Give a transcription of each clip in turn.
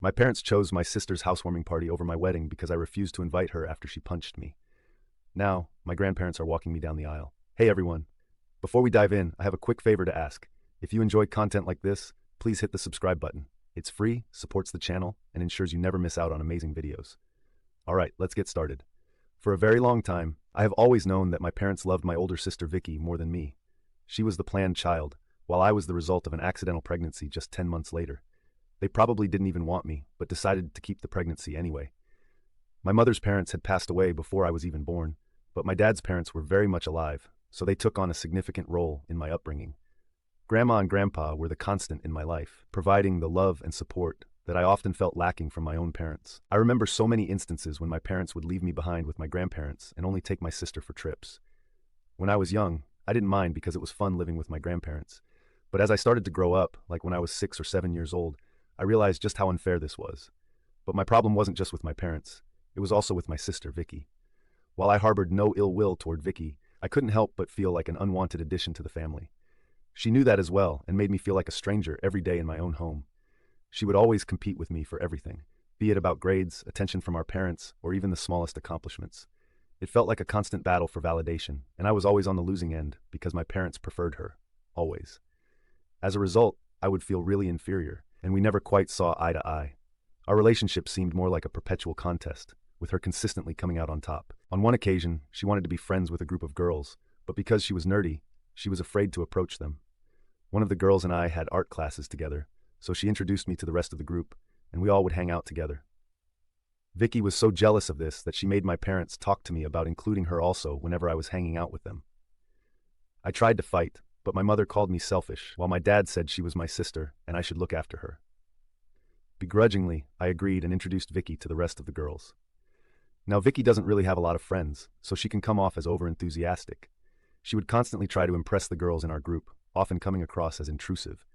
My parents chose my sister's housewarming party over my wedding because I refused to invite her after she punched me. Now, my grandparents are walking me down the aisle. Hey everyone. Before we dive in, I have a quick favor to ask. If you enjoy content like this, please hit the subscribe button. It's free, supports the channel, and ensures you never miss out on amazing videos. Alright, let's get started. For a very long time, I have always known that my parents loved my older sister Vicky more than me. She was the planned child, while I was the result of an accidental pregnancy just 10 months later. They probably didn't even want me, but decided to keep the pregnancy anyway. My mother's parents had passed away before I was even born, but my dad's parents were very much alive, so they took on a significant role in my upbringing. Grandma and Grandpa were the constant in my life, providing the love and support that I often felt lacking from my own parents. I remember so many instances when my parents would leave me behind with my grandparents and only take my sister for trips. When I was young, I didn't mind because it was fun living with my grandparents. But as I started to grow up, like when I was 6 or 7 years old, I realized just how unfair this was. But my problem wasn't just with my parents. It was also with my sister, Vicky. While I harbored no ill will toward Vicky, I couldn't help but feel like an unwanted addition to the family. She knew that as well and made me feel like a stranger every day in my own home. She would always compete with me for everything, be it about grades, attention from our parents, or even the smallest accomplishments. It felt like a constant battle for validation, and I was always on the losing end because my parents preferred her. Always. As a result, I would feel really inferior, and we never quite saw eye to eye. Our relationship seemed more like a perpetual contest, with her consistently coming out on top. On one occasion, she wanted to be friends with a group of girls, but because she was nerdy, she was afraid to approach them. One of the girls and I had art classes together, so she introduced me to the rest of the group, and we all would hang out together. Vicky was so jealous of this that she made my parents talk to me about including her also whenever I was hanging out with them. I tried to fight, but my mother called me selfish, while my dad said she was my sister and I should look after her. Begrudgingly, I agreed and introduced Vicky to the rest of the girls. Now, Vicky doesn't really have a lot of friends, so she can come off as overenthusiastic. She would constantly try to impress the girls in our group, often coming across as intrusive.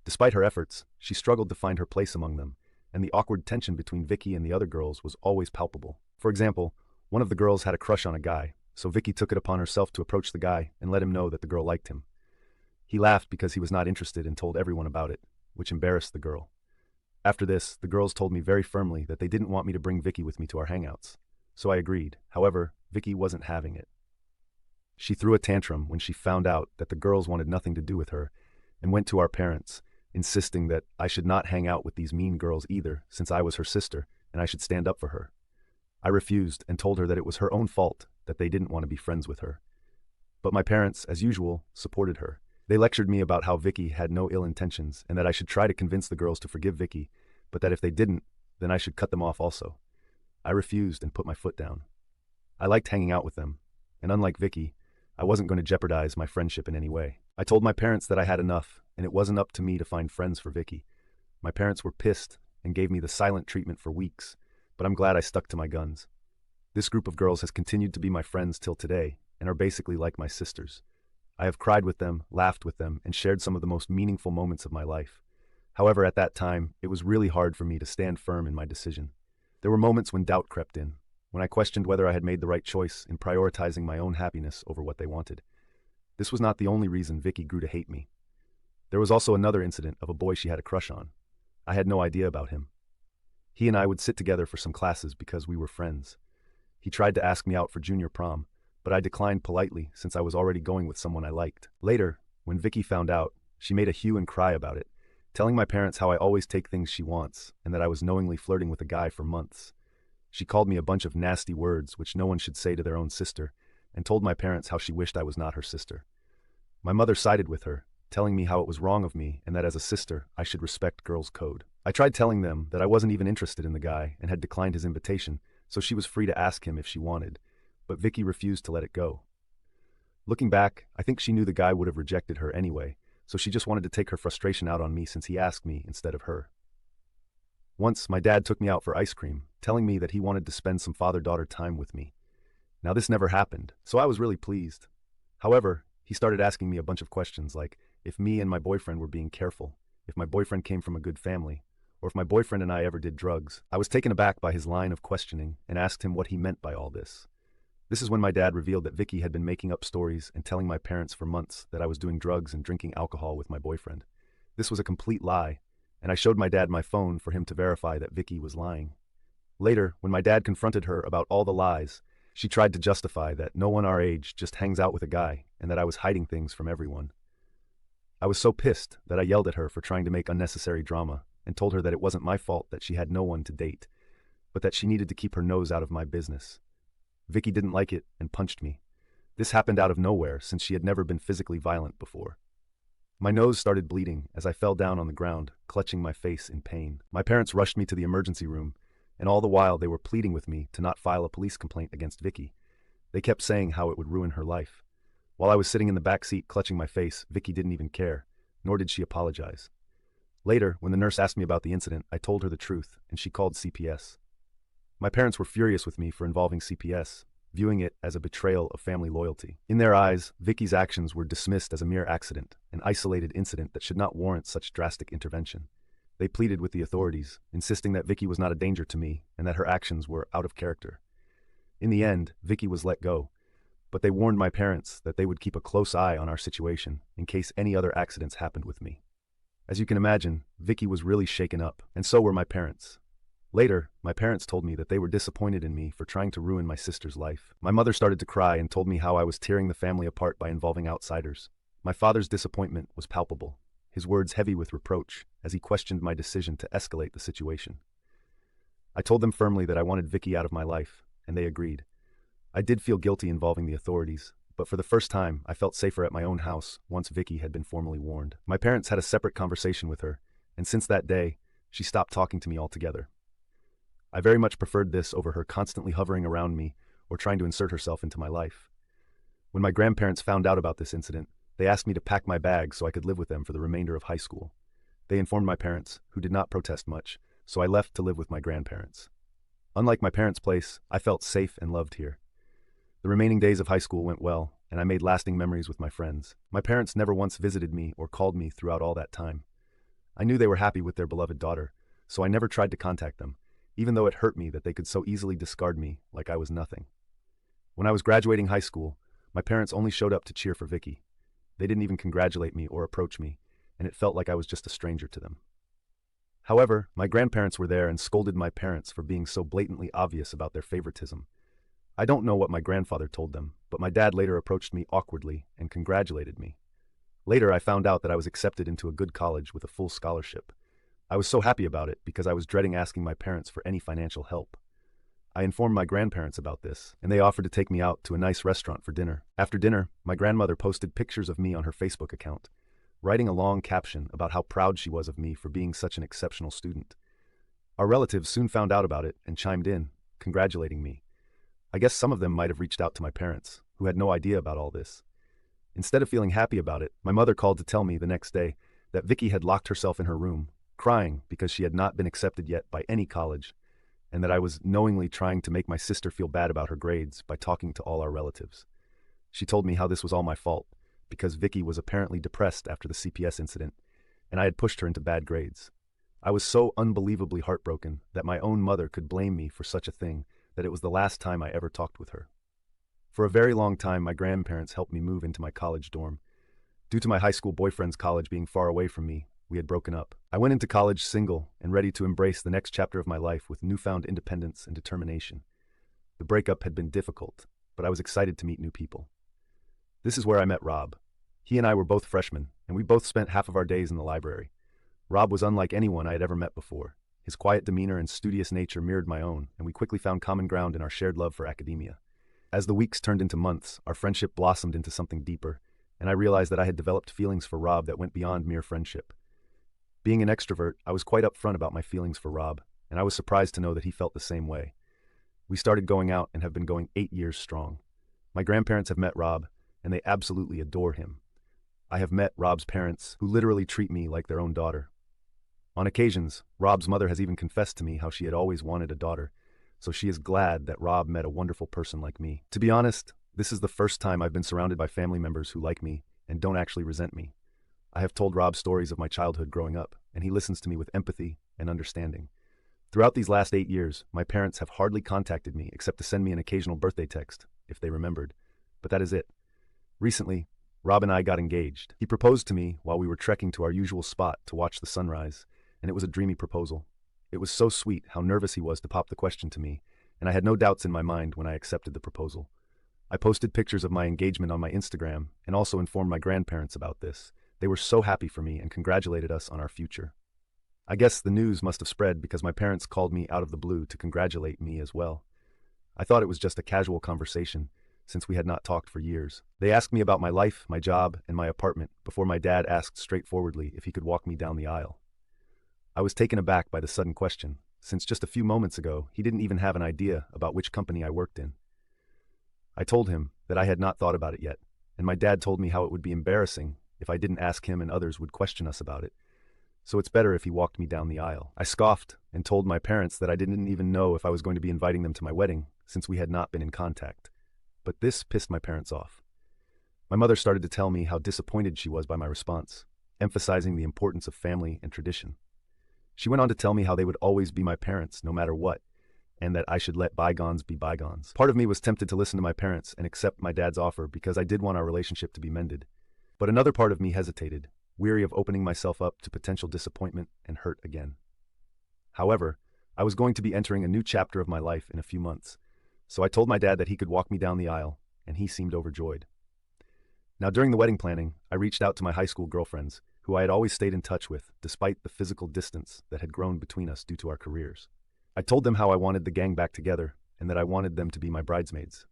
Despite her efforts, she struggled to find her place among them, and the awkward tension between Vicky and the other girls was always palpable. For example, one of the girls had a crush on a guy, so Vicky took it upon herself to approach the guy and let him know that the girl liked him. He laughed because he was not interested and told everyone about it, which embarrassed the girl. After this, the girls told me very firmly that they didn't want me to bring Vicky with me to our hangouts, so I agreed. However, Vicky wasn't having it. She threw a tantrum when she found out that the girls wanted nothing to do with her and went to our parents, insisting that I should not hang out with these mean girls either, since I was her sister and I should stand up for her. I refused and told her that it was her own fault that they didn't want to be friends with her. But my parents, as usual, supported her. They lectured me about how Vicky had no ill intentions and that I should try to convince the girls to forgive Vicky, but that if they didn't, then I should cut them off also. I refused and put my foot down. I liked hanging out with them, and unlike Vicky, I wasn't going to jeopardize my friendship in any way. I told my parents that I had enough, and it wasn't up to me to find friends for Vicky. My parents were pissed and gave me the silent treatment for weeks, but I'm glad I stuck to my guns. This group of girls has continued to be my friends till today, and are basically like my sisters. I have cried with them, laughed with them, and shared some of the most meaningful moments of my life. However, at that time, it was really hard for me to stand firm in my decision. There were moments when doubt crept in, when I questioned whether I had made the right choice in prioritizing my own happiness over what they wanted. This was not the only reason Vicky grew to hate me. There was also another incident of a boy she had a crush on. I had no idea about him. He and I would sit together for some classes because we were friends. He tried to ask me out for junior prom, but I declined politely since I was already going with someone I liked. Later, when Vicky found out, she made a hue and cry about it, telling my parents how I always take things she wants and that I was knowingly flirting with a guy for months. She called me a bunch of nasty words which no one should say to their own sister, and told my parents how she wished I was not her sister. My mother sided with her, telling me how it was wrong of me and that as a sister I should respect girls' code. I tried telling them that I wasn't even interested in the guy and had declined his invitation, so she was free to ask him if she wanted, but Vicky refused to let it go. Looking back, I think she knew the guy would have rejected her anyway, so she just wanted to take her frustration out on me since he asked me instead of her. Once, my dad took me out for ice cream, telling me that he wanted to spend some father-daughter time with me. Now this never happened, so I was really pleased. However, he started asking me a bunch of questions like if me and my boyfriend were being careful, if my boyfriend came from a good family, or if my boyfriend and I ever did drugs. I was taken aback by his line of questioning and asked him what he meant by all this. This is when my dad revealed that Vicky had been making up stories and telling my parents for months that I was doing drugs and drinking alcohol with my boyfriend. This was a complete lie, and I showed my dad my phone for him to verify that Vicky was lying. Later, when my dad confronted her about all the lies, she tried to justify that no one our age just hangs out with a guy and that I was hiding things from everyone. I was so pissed that I yelled at her for trying to make unnecessary drama and told her that it wasn't my fault that she had no one to date, but that she needed to keep her nose out of my business. Vicky didn't like it and punched me. This happened out of nowhere since she had never been physically violent before. My nose started bleeding as I fell down on the ground, clutching my face in pain. My parents rushed me to the emergency room, and all the while they were pleading with me to not file a police complaint against Vicky. They kept saying how it would ruin her life. While I was sitting in the back seat clutching my face, Vicky didn't even care, nor did she apologize. Later, when the nurse asked me about the incident, I told her the truth, and she called CPS. My parents were furious with me for involving CPS, viewing it as a betrayal of family loyalty. In their eyes, Vicky's actions were dismissed as a mere accident, an isolated incident that should not warrant such drastic intervention. They pleaded with the authorities, insisting that Vicky was not a danger to me and that her actions were out of character. In the end, Vicky was let go, but they warned my parents that they would keep a close eye on our situation in case any other accidents happened with me. As you can imagine, Vicky was really shaken up, and so were my parents. Later, my parents told me that they were disappointed in me for trying to ruin my sister's life. My mother started to cry and told me how I was tearing the family apart by involving outsiders. My father's disappointment was palpable, his words heavy with reproach as he questioned my decision to escalate the situation. I told them firmly that I wanted Vicky out of my life, and they agreed. I did feel guilty involving the authorities, but for the first time, I felt safer at my own house once Vicky had been formally warned. My parents had a separate conversation with her, and since that day, she stopped talking to me altogether. I very much preferred this over her constantly hovering around me or trying to insert herself into my life. When my grandparents found out about this incident, they asked me to pack my bags so I could live with them for the remainder of high school. They informed my parents, who did not protest much, so I left to live with my grandparents. Unlike my parents' place, I felt safe and loved here. The remaining days of high school went well, and I made lasting memories with my friends. My parents never once visited me or called me throughout all that time. I knew they were happy with their beloved daughter, so I never tried to contact them, even though it hurt me that they could so easily discard me like I was nothing. When I was graduating high school, my parents only showed up to cheer for Vicky. They didn't even congratulate me or approach me, and it felt like I was just a stranger to them. However, my grandparents were there and scolded my parents for being so blatantly obvious about their favoritism. I don't know what my grandfather told them, but my dad later approached me awkwardly and congratulated me. Later, I found out that I was accepted into a good college with a full scholarship. I was so happy about it because I was dreading asking my parents for any financial help. I informed my grandparents about this, and they offered to take me out to a nice restaurant for dinner. After dinner, my grandmother posted pictures of me on her Facebook account, writing a long caption about how proud she was of me for being such an exceptional student. Our relatives soon found out about it and chimed in, congratulating me. I guess some of them might have reached out to my parents, who had no idea about all this. Instead of feeling happy about it, my mother called to tell me the next day that Vicky had locked herself in her room, crying because she had not been accepted yet by any college, and that I was knowingly trying to make my sister feel bad about her grades by talking to all our relatives. She told me how this was all my fault, because Vicky was apparently depressed after the CPS incident, and I had pushed her into bad grades. I was so unbelievably heartbroken that my own mother could blame me for such a thing that it was the last time I ever talked with her. For a very long time, my grandparents helped me move into my college dorm. Due to my high school boyfriend's college being far away from me, we had broken up. I went into college single and ready to embrace the next chapter of my life with newfound independence and determination. The breakup had been difficult, but I was excited to meet new people. This is where I met Rob. He and I were both freshmen, and we both spent half of our days in the library. Rob was unlike anyone I had ever met before. His quiet demeanor and studious nature mirrored my own, and we quickly found common ground in our shared love for academia. As the weeks turned into months, our friendship blossomed into something deeper, and I realized that I had developed feelings for Rob that went beyond mere friendship. Being an extrovert, I was quite upfront about my feelings for Rob, and I was surprised to know that he felt the same way. We started going out and have been going 8 years strong. My grandparents have met Rob, and they absolutely adore him. I have met Rob's parents, who literally treat me like their own daughter. On occasions, Rob's mother has even confessed to me how she had always wanted a daughter, so she is glad that Rob met a wonderful person like me. To be honest, this is the first time I've been surrounded by family members who like me and don't actually resent me. I have told Rob stories of my childhood growing up, and he listens to me with empathy and understanding. Throughout these last 8 years, my parents have hardly contacted me except to send me an occasional birthday text, if they remembered. But that is it. Recently, Rob and I got engaged. He proposed to me while we were trekking to our usual spot to watch the sunrise, and it was a dreamy proposal. It was so sweet how nervous he was to pop the question to me, and I had no doubts in my mind when I accepted the proposal. I posted pictures of my engagement on my Instagram and also informed my grandparents about this. They were so happy for me and congratulated us on our future. I guess the news must have spread because my parents called me out of the blue to congratulate me as well. I thought it was just a casual conversation, since we had not talked for years. They asked me about my life, my job, and my apartment before my dad asked straightforwardly if he could walk me down the aisle. I was taken aback by the sudden question, since just a few moments ago he didn't even have an idea about which company I worked in. I told him that I had not thought about it yet, and my dad told me how it would be embarrassing if I didn't ask him and others would question us about it, so it's better if he walked me down the aisle. I scoffed and told my parents that I didn't even know if I was going to be inviting them to my wedding, since we had not been in contact. But this pissed my parents off. My mother started to tell me how disappointed she was by my response, emphasizing the importance of family and tradition. She went on to tell me how they would always be my parents no matter what, and that I should let bygones be bygones. Part of me was tempted to listen to my parents and accept my dad's offer because I did want our relationship to be mended. But another part of me hesitated, weary of opening myself up to potential disappointment and hurt again. However, I was going to be entering a new chapter of my life in a few months, so I told my dad that he could walk me down the aisle, and he seemed overjoyed. Now, during the wedding planning, I reached out to my high school girlfriends, who I had always stayed in touch with, despite the physical distance that had grown between us due to our careers. I told them how I wanted the gang back together, and that I wanted them to be my bridesmaids.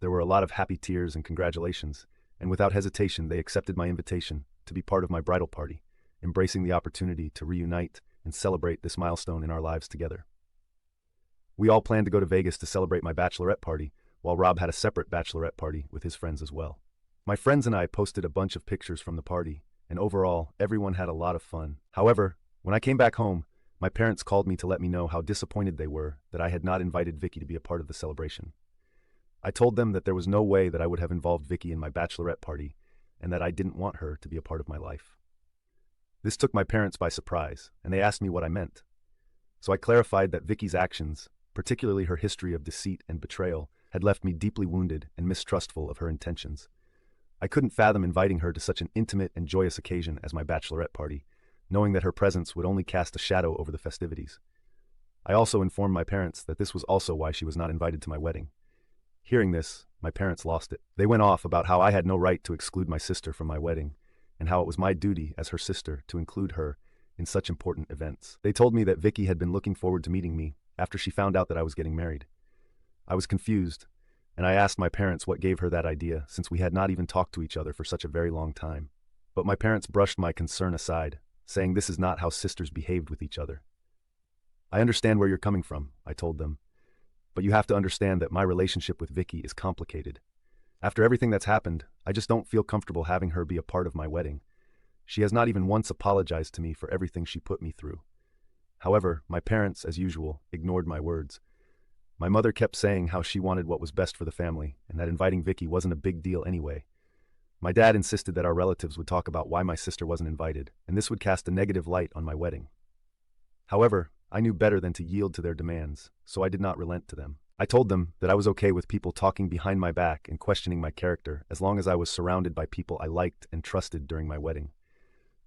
There were a lot of happy tears and congratulations, and without hesitation they accepted my invitation to be part of my bridal party, embracing the opportunity to reunite and celebrate this milestone in our lives together. We all planned to go to Vegas to celebrate my bachelorette party, while Rob had a separate bachelorette party with his friends as well. My friends and I posted a bunch of pictures from the party, and overall, everyone had a lot of fun. However, when I came back home, my parents called me to let me know how disappointed they were that I had not invited Vicky to be a part of the celebration. I told them that there was no way that I would have involved Vicky in my bachelorette party, and that I didn't want her to be a part of my life. This took my parents by surprise, and they asked me what I meant. So I clarified that Vicky's actions, particularly her history of deceit and betrayal, had left me deeply wounded and mistrustful of her intentions. I couldn't fathom inviting her to such an intimate and joyous occasion as my bachelorette party, knowing that her presence would only cast a shadow over the festivities. I also informed my parents that this was also why she was not invited to my wedding. Hearing this, my parents lost it. They went off about how I had no right to exclude my sister from my wedding, and how it was my duty as her sister to include her in such important events. They told me that Vicky had been looking forward to meeting me after she found out that I was getting married. I was confused, and I asked my parents what gave her that idea, since we had not even talked to each other for such a very long time. But my parents brushed my concern aside, saying this is not how sisters behaved with each other. I understand where you're coming from, I told them, but you have to understand that my relationship with Vicky is complicated. After everything that's happened, I just don't feel comfortable having her be a part of my wedding. She has not even once apologized to me for everything she put me through. However, my parents, as usual, ignored my words. My mother kept saying how she wanted what was best for the family, and that inviting Vicky wasn't a big deal anyway. My dad insisted that our relatives would talk about why my sister wasn't invited, and this would cast a negative light on my wedding. However, I knew better than to yield to their demands, so I did not relent to them. I told them that I was okay with people talking behind my back and questioning my character as long as I was surrounded by people I liked and trusted during my wedding.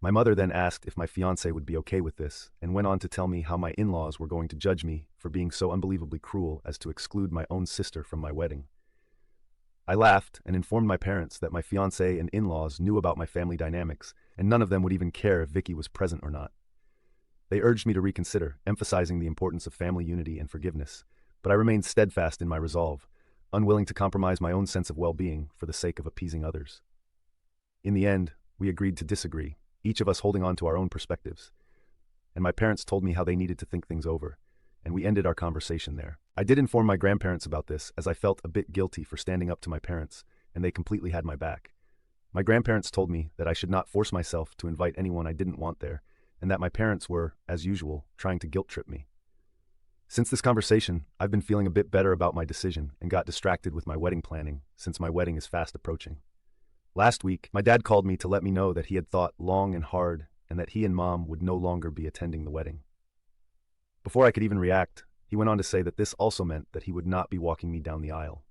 My mother then asked if my fiancé would be okay with this, and went on to tell me how my in-laws were going to judge me for being so unbelievably cruel as to exclude my own sister from my wedding. I laughed and informed my parents that my fiancé and in-laws knew about my family dynamics, and none of them would even care if Vicky was present or not. They urged me to reconsider, emphasizing the importance of family unity and forgiveness, but I remained steadfast in my resolve, unwilling to compromise my own sense of well-being for the sake of appeasing others. In the end, we agreed to disagree, each of us holding on to our own perspectives, and my parents told me how they needed to think things over, and we ended our conversation there. I did inform my grandparents about this, as I felt a bit guilty for standing up to my parents, and they completely had my back. My grandparents told me that I should not force myself to invite anyone I didn't want there, and that my parents were, as usual, trying to guilt-trip me. Since this conversation, I've been feeling a bit better about my decision and got distracted with my wedding planning, since my wedding is fast approaching. Last week, my dad called me to let me know that he had thought long and hard and that he and Mom would no longer be attending the wedding. Before I could even react, he went on to say that this also meant that he would not be walking me down the aisle.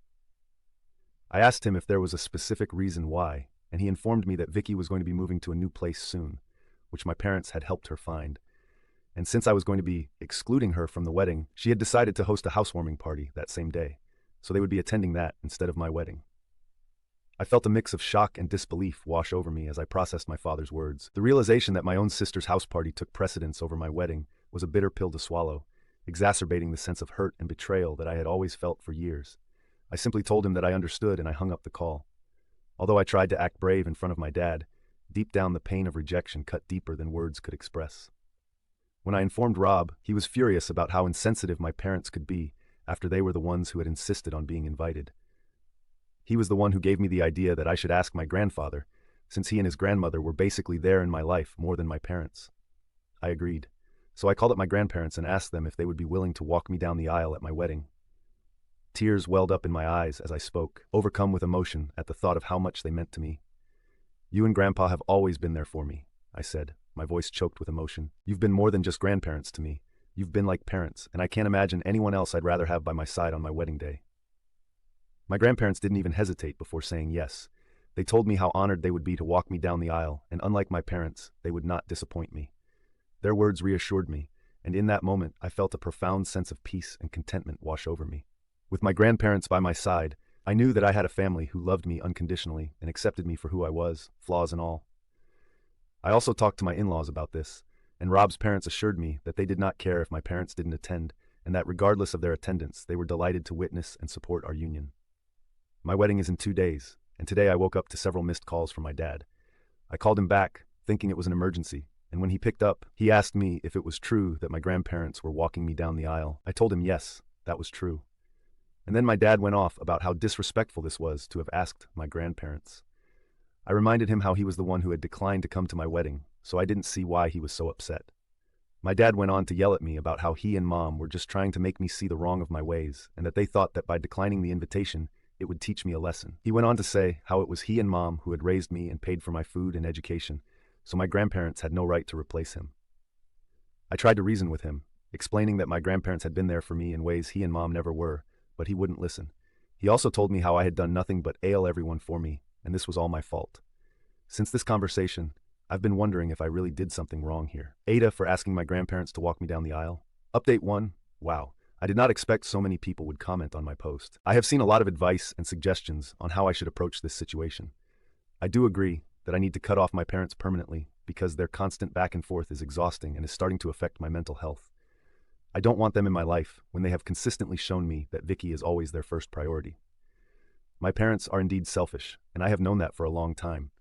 I asked him if there was a specific reason why, and he informed me that Vicky was going to be moving to a new place soon, which my parents had helped her find, And since I was going to be excluding her from the wedding, she had decided to host a housewarming party that same day, so they would be attending that instead of my wedding. I felt a mix of shock and disbelief wash over me as I processed my father's words. The realization that my own sister's house party took precedence over my wedding was a bitter pill to swallow, exacerbating the sense of hurt and betrayal that I had always felt for years. I simply told him that I understood and I hung up the call. Although I tried to act brave in front of my dad, deep down the pain of rejection cut deeper than words could express. When I informed Rob, he was furious about how insensitive my parents could be after they were the ones who had insisted on being invited. He was the one who gave me the idea that I should ask my grandfather, since he and his grandmother were basically there in my life more than my parents. I agreed, so I called up my grandparents and asked them if they would be willing to walk me down the aisle at my wedding. Tears welled up in my eyes as I spoke, overcome with emotion at the thought of how much they meant to me. "You and Grandpa have always been there for me," I said, my voice choked with emotion. "You've been more than just grandparents to me. You've been like parents, and I can't imagine anyone else I'd rather have by my side on my wedding day." My grandparents didn't even hesitate before saying yes. They told me how honored they would be to walk me down the aisle, and unlike my parents, they would not disappoint me. Their words reassured me, and in that moment I felt a profound sense of peace and contentment wash over me. With my grandparents by my side, I knew that I had a family who loved me unconditionally and accepted me for who I was, flaws and all. I also talked to my in-laws about this, and Rob's parents assured me that they did not care if my parents didn't attend, and that regardless of their attendance, they were delighted to witness and support our union. My wedding is in 2 days, and today I woke up to several missed calls from my dad. I called him back, thinking it was an emergency, and when he picked up, he asked me if it was true that my grandparents were walking me down the aisle. I told him yes, that was true. And then my dad went off about how disrespectful this was to have asked my grandparents. I reminded him how he was the one who had declined to come to my wedding, so I didn't see why he was so upset. My dad went on to yell at me about how he and Mom were just trying to make me see the wrong of my ways, and that they thought that by declining the invitation, it would teach me a lesson. He went on to say how it was he and Mom who had raised me and paid for my food and education, so my grandparents had no right to replace him. I tried to reason with him, explaining that my grandparents had been there for me in ways he and Mom never were, but he wouldn't listen. He also told me how I had done nothing but ail everyone for me, and this was all my fault. Since this conversation, I've been wondering if I really did something wrong here. Aita for asking my grandparents to walk me down the aisle. Update 1. Wow. I did not expect so many people would comment on my post. I have seen a lot of advice and suggestions on how I should approach this situation. I do agree that I need to cut off my parents permanently because their constant back and forth is exhausting and is starting to affect my mental health. I don't want them in my life when they have consistently shown me that Vicky is always their first priority. My parents are indeed selfish, and I have known that for a long time.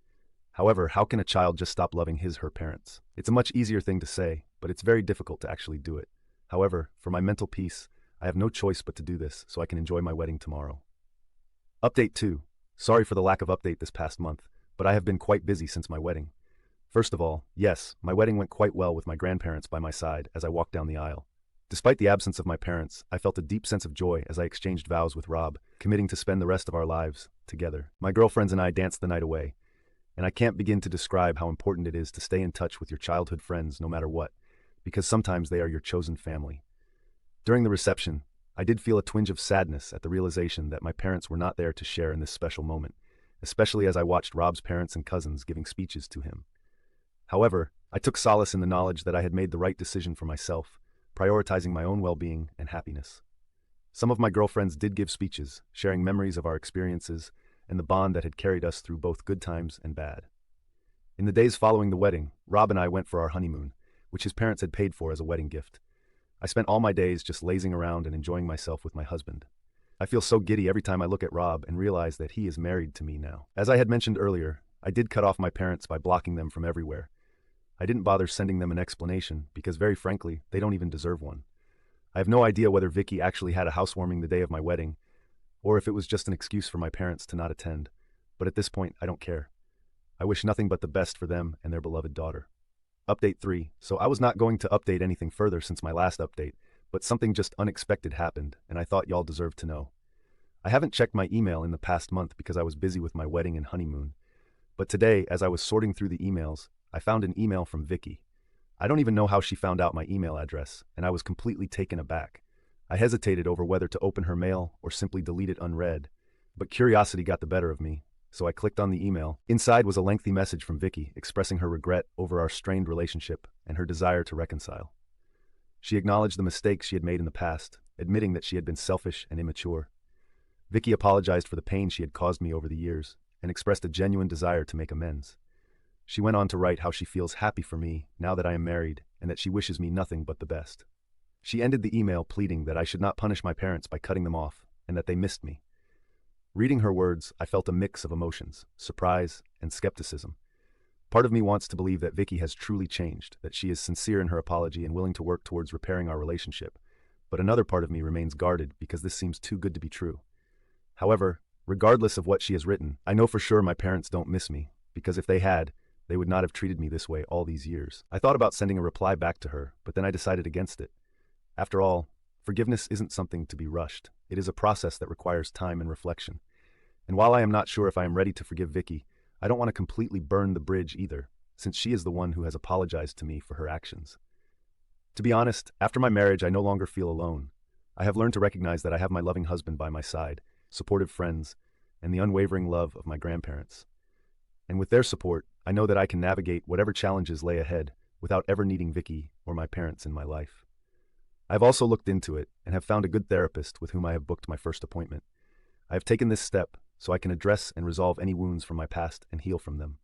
However, how can a child just stop loving her parents? It's a much easier thing to say, but it's very difficult to actually do it. However, for my mental peace, I have no choice but to do this so I can enjoy my wedding tomorrow. Update 2. Sorry for the lack of update this past month, but I have been quite busy since my wedding. First of all, yes, my wedding went quite well with my grandparents by my side as I walked down the aisle. Despite the absence of my parents, I felt a deep sense of joy as I exchanged vows with Rob, committing to spend the rest of our lives together. My girlfriends and I danced the night away, and I can't begin to describe how important it is to stay in touch with your childhood friends no matter what, because sometimes they are your chosen family. During the reception, I did feel a twinge of sadness at the realization that my parents were not there to share in this special moment, especially as I watched Rob's parents and cousins giving speeches to him. However, I took solace in the knowledge that I had made the right decision for myself, prioritizing my own well-being and happiness. Some of my girlfriends did give speeches, sharing memories of our experiences and the bond that had carried us through both good times and bad. In the days following the wedding, Rob and I went for our honeymoon, which his parents had paid for as a wedding gift. I spent all my days just lazing around and enjoying myself with my husband. I feel so giddy every time I look at Rob and realize that he is married to me now. As I had mentioned earlier, I did cut off my parents by blocking them from everywhere. I didn't bother sending them an explanation because, very frankly, they don't even deserve one. I have no idea whether Vicky actually had a housewarming the day of my wedding, or if it was just an excuse for my parents to not attend, but at this point, I don't care. I wish nothing but the best for them and their beloved daughter. Update 3. So I was not going to update anything further since my last update, but something just unexpected happened, and I thought y'all deserved to know. I haven't checked my email in the past month because I was busy with my wedding and honeymoon, but today, as I was sorting through the emails, I found an email from Vicky. I don't even know how she found out my email address, and I was completely taken aback. I hesitated over whether to open her mail or simply delete it unread, but curiosity got the better of me, so I clicked on the email. Inside was a lengthy message from Vicky expressing her regret over our strained relationship and her desire to reconcile. She acknowledged the mistakes she had made in the past, admitting that she had been selfish and immature. Vicky apologized for the pain she had caused me over the years and expressed a genuine desire to make amends. She went on to write how she feels happy for me now that I am married and that she wishes me nothing but the best. She ended the email pleading that I should not punish my parents by cutting them off and that they missed me. Reading her words, I felt a mix of emotions, surprise and skepticism. Part of me wants to believe that Vicky has truly changed, that she is sincere in her apology and willing to work towards repairing our relationship. But another part of me remains guarded because this seems too good to be true. However, regardless of what she has written, I know for sure my parents don't miss me, because if they had, they would not have treated me this way all these years. I thought about sending a reply back to her, but then I decided against it. After all, forgiveness isn't something to be rushed. It is a process that requires time and reflection. And while I am not sure if I am ready to forgive Vicky, I don't want to completely burn the bridge either, since she is the one who has apologized to me for her actions. To be honest, after my marriage, I no longer feel alone. I have learned to recognize that I have my loving husband by my side, supportive friends, and the unwavering love of my grandparents. And with their support, I know that I can navigate whatever challenges lay ahead without ever needing Vicky or my parents in my life. I have also looked into it and have found a good therapist with whom I have booked my first appointment. I have taken this step so I can address and resolve any wounds from my past and heal from them.